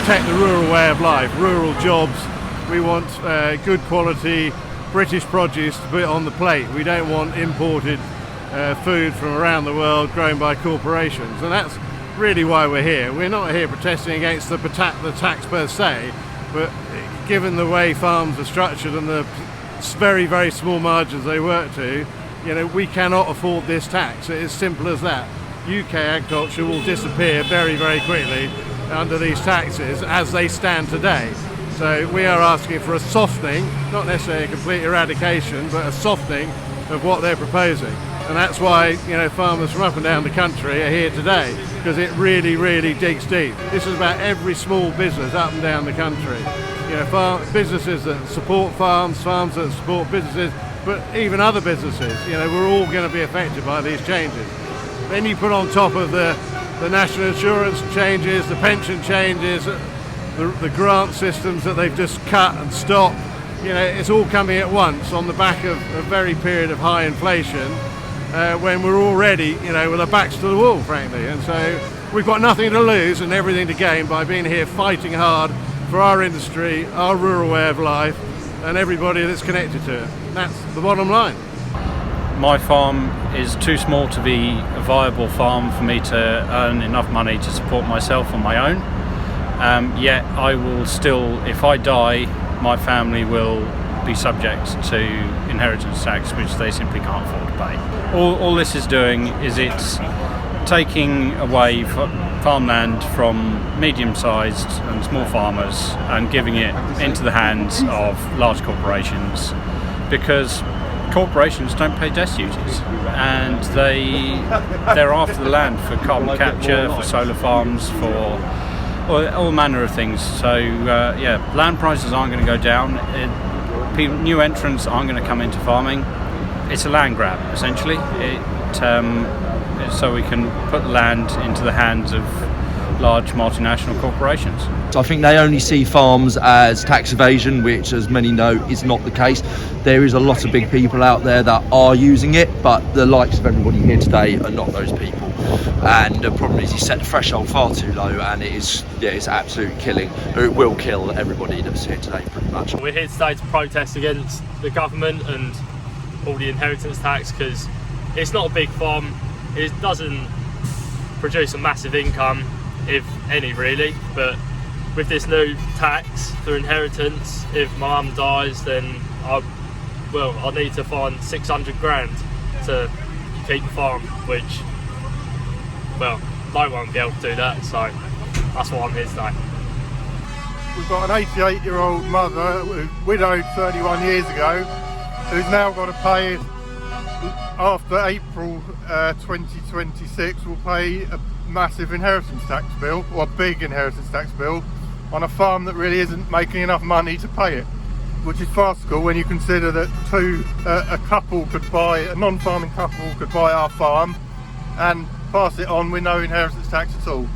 protect the rural way of life, rural jobs. We want good quality British produce to put on the plate. We don't want imported food from around the world grown by corporations, and that's really why we're here. We're not here protesting against the tax per se, but given the way farms are structured and the very, very small margins they work to, we cannot afford this tax. It's as simple as that. UK agriculture will disappear very, very quickly under these taxes as they stand today. So we are asking for a softening, not necessarily a complete eradication, but a softening of what they're proposing. And that's why, farmers from up and down the country are here today, because it really, really digs deep. This is about every small business up and down the country. Businesses that support farms that support businesses, but even other businesses. We're all going to be affected by these changes. Then you put on top of the national insurance changes, the pension changes, the grant systems that they've just cut and stopped. It's all coming at once on the back of a very period of high inflation, when we're already, with our backs to the wall, frankly. And so we've got nothing to lose and everything to gain by being here fighting hard for our industry, our rural way of life, and everybody that's connected to it. That's the bottom line. My farm is too small to be a viable farm for me to earn enough money to support myself on my own. Yet I will still, if I die, my family will be subject to inheritance tax, which they simply can't afford to pay. All this is doing is it's taking away farmland from medium-sized and small farmers and giving it into the hands of large corporations, because corporations don't pay death duties, and they're after the land for carbon capture, for solar farms, for all manner of things. So land prices aren't going to go down. New entrants aren't going to come into farming. It's a land grab, essentially. So we can put land into the hands of large multinational corporations. I think they only see farms as tax evasion, which, as many know, is not the case. There is a lot of big people out there that are using it, but the likes of everybody here today are not those people. And the problem is, you set the threshold far too low, and it's absolute killing. It will kill everybody that's here today, pretty much. We're here today to protest against the government and all the inheritance tax, because it's not a big farm. It doesn't produce a massive income, if any, really. But with this new tax for inheritance, if my mum dies, then I need to find 600 grand to keep the farm, which, no one will be able to do that. So that's why I'm here today. We've got an 88-year-old mother, widowed 31 years ago, who's now got to pay, after April 2026, will pay a massive inheritance tax bill, or a big inheritance tax bill, on a farm that really isn't making enough money to pay it, which is farcical when you consider that a non-farming couple could buy our farm and pass it on with no inheritance tax at all.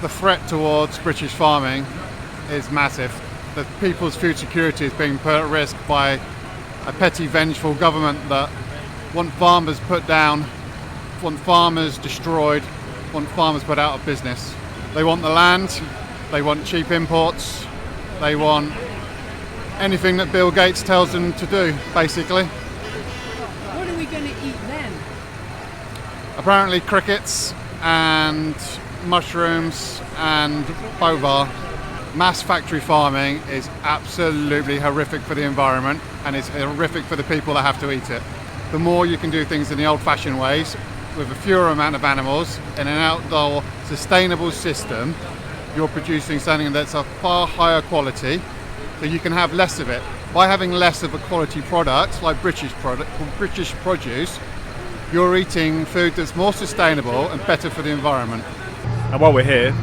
The threat towards British farming is massive. The people's food security is being put at risk by a petty, vengeful government that want farmers put down, want farmers destroyed, want farmers put out of business. They want the land, they want cheap imports, they want anything that Bill Gates tells them to do, basically. What are we going to eat then? Apparently crickets and mushrooms and bovar. Mass factory farming is absolutely horrific for the environment, and it's horrific for the people that have to eat it. The more you can do things in the old-fashioned ways, with a fewer amount of animals, in an outdoor, sustainable system, you're producing something that's a far higher quality, so you can have less of it. By having less of a quality product, like British produce, you're eating food that's more sustainable and better for the environment. And while we're here,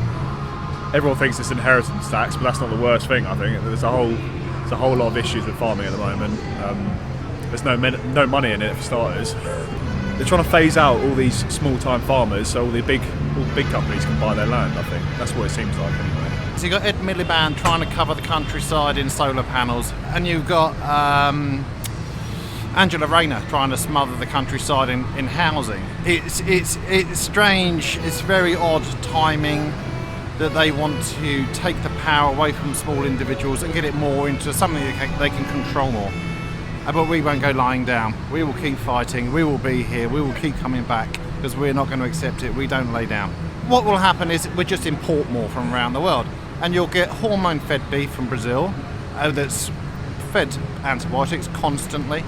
everyone thinks it's inheritance tax, but that's not the worst thing. I think there's a whole lot of issues with farming at the moment. There's no money in it, for starters. They're trying to phase out all these small-time farmers, so all the big companies can buy their land. I think that's what it seems like, anyway. So you've got Ed Miliband trying to cover the countryside in solar panels, and you've got Angela Rayner trying to smother the countryside in housing. It's strange. It's very odd timing. that they want to take the power away from small individuals and get it more into something they can control more. But we won't go lying down. We will keep fighting. We will be here. We will keep coming back because we're not going to accept it. We don't lay down. What will happen is we just import more from around the world, and you'll get hormone-fed beef from Brazil that's fed antibiotics constantly.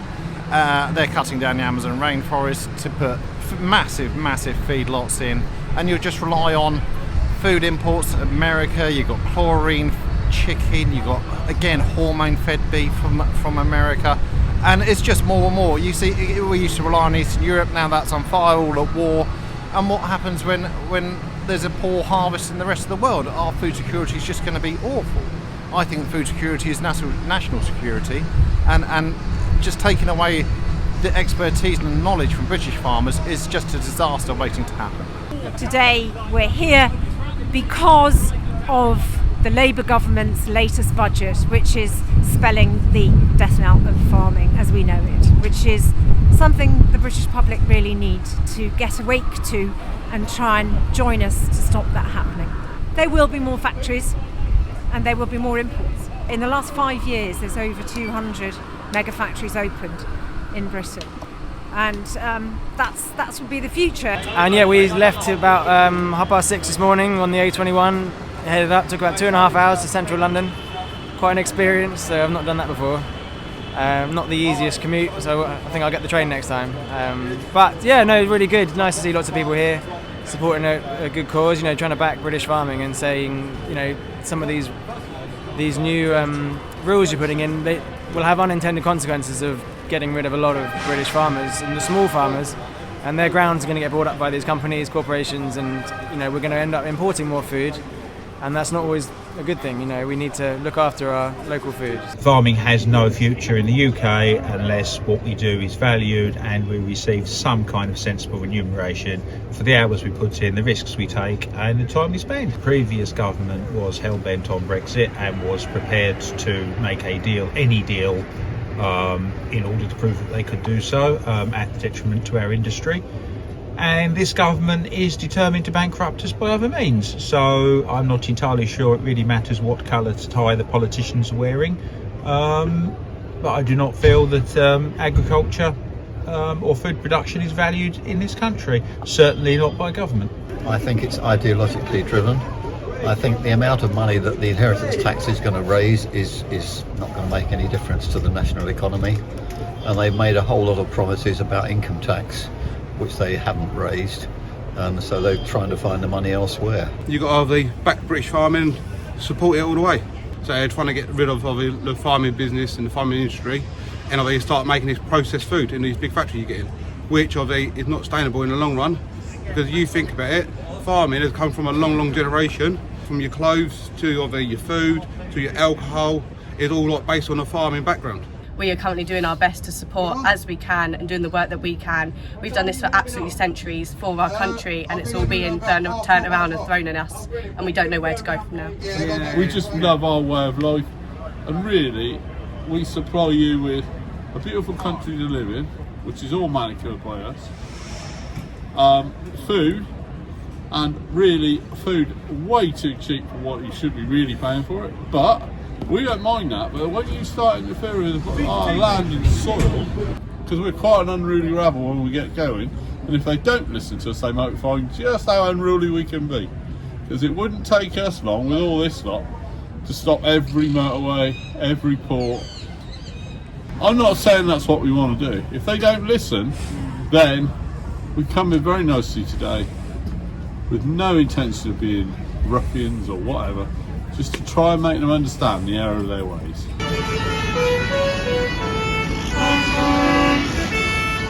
They're cutting down the Amazon rainforest to put massive feedlots in, and you'll just rely on food imports. America, you've got chlorine chicken, you've got again hormone-fed beef from America, and it's just more and more. You see, we used to rely on Eastern Europe, now that's on fire, all at war. And what happens when there's a poor harvest in the rest of the world? Our food security is just going to be awful. I think food security is national security, and just taking away the expertise and knowledge from British farmers is just a disaster waiting to happen. Today we're here because of the Labour government's latest budget, which is spelling the death knell of farming as we know it, which is something the British public really need to get awake to and try and join us to stop that happening. There will be more factories and there will be more imports. In the last 5 years there's over 200 mega factories opened in Britain, and that will be the future. And yeah, we left about 6:30 this morning on the A21, headed up, took about 2.5 hours to central London. Quite an experience, so I've not done that before. Not the easiest commute, so I think I'll get the train next time. But yeah, no, really good. Nice to see lots of people here supporting a good cause, trying to back British farming and saying, some of these new rules you're putting in, they will have unintended consequences of getting rid of a lot of British farmers and the small farmers, and their grounds are going to get bought up by these companies, corporations, and we're going to end up importing more food, and that's not always a good thing. We need to look after our local food. Farming has no future in the UK unless what we do is valued and we receive some kind of sensible remuneration for the hours we put in, the risks we take and the time we spend. The previous government was hell-bent on Brexit and was prepared to make a deal, any deal, in order to prove that they could do so at the detriment to our industry. And this government is determined to bankrupt us by other means. So I'm not entirely sure it really matters what colour tie the politicians are wearing. But I do not feel that agriculture or food production is valued in this country. Certainly not by government. I think it's ideologically driven. I think the amount of money that the inheritance tax is going to raise is not going to make any difference to the national economy. And they've made a whole lot of promises about income tax, which they haven't raised, and so they're trying to find the money elsewhere. You've got to either back British farming, support it all the way. So they're trying to get rid of the farming business and the farming industry, and they start making this processed food in these big factories you get in, which is not sustainable in the long run. Because you think about it, farming has come from a long generation, from your clothes to your food to your alcohol, it's all based on a farming background. We are currently doing our best to support as we can and doing the work that we can. We've done this for absolutely centuries for our country, and it's all being turned around and thrown at us, and we don't know where to go from now. We just love our way of life, and really we supply you with a beautiful country to live in, which is all manicured by us, food, and really food way too cheap for what you should be really paying for it, but we don't mind that. But when you start interfering with our land and soil, because we're quite an unruly rabble when we get going, and if they don't listen to us, they might find just how unruly we can be. Because it wouldn't take us long with all this lot to stop every motorway, every port. I'm not saying that's what we want to do. If they don't listen, then we come in very nicely today with no intention of being ruffians or whatever, just to try and make them understand the error of their ways.